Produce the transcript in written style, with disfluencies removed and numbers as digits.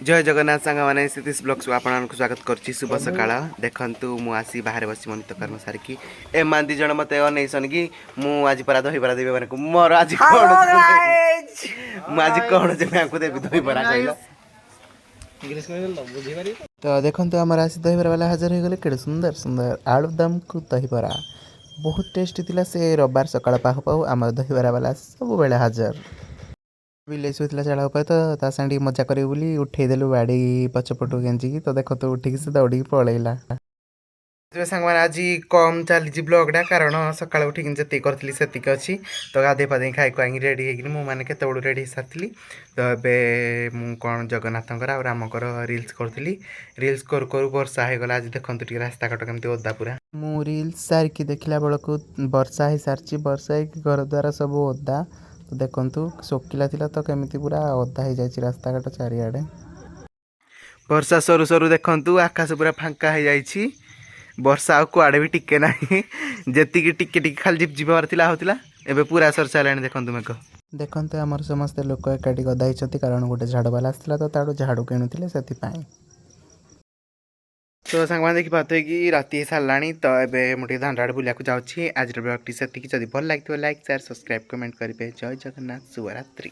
जय जगन्नाथ सांग मैंने सतीश ब्लॉग्स को आपको स्वागत कर शुभ सकाळ देखु मुझे बाहर बस नित्य कर्म सारिकी ए मान दी जन मत अनैसन कि मुझे परा दहीपरा देवी मैंने मोर आज कौन मुझे कौन जो देवी दहीपरा कहल तो देखो आम आज दहीपरा वाला हाजर हो गले के सुंदर सुंदर आलुदम को दहीपरा बहुत टेस्टी थिला से रविवार सकाळ पाहु पाहु आम दहीपरा वाला सब बेले हाजर विलेज होता चाड़ा उपाय तो ता सागे मजा कर उठेदेलु बाड़ी पछपटू गेंजिकी तो देख तो उठिक से दौड़ी पलैला सांग मैंने आज कम चली ब्लगटा कारण सका उठिक जी करी से अच्छी तो गाधे पाधे खाई खुआ रेडी हो मैंने केत रेडी सारी तो ये कौन जगन्नाथ और रामकर रिल्स करी रिल्स करू करू वर्षा हो गला आज देखते रास्ता घाट केमती ओदा पूरा मु रिल्स सारिकी देखला बेलू वर्षा हो सारी वर्षा घर द्वार सब ओदा तो देखु शोकिला तो केमी पूरा ओदा हो जाए रास्ता घाट चारिआडे वर्षा सरू सरू देखु आकाश पूरा फांका हो जाए वर्षा आ कुआड़े भी टिके ना जी टिके खाली झिप झिप होता होता एवं पूरा सर सारे देखु मेघ देखते आमर समस्ते लोक एकाठी गदा होती कारण गोटे झाड़वाला आसला तो ताड़ू झाड़ू किणुले से तो सांग देखी पाते कि राति सारा तो ये मुझे दांडा आड़े बुला जाऊँगी आज ब्लॉग टी से जब भल लगे लाइक शेयर सब्सक्राइब कमेंट करेंगे जय जगन्नाथ शुभरात्रि।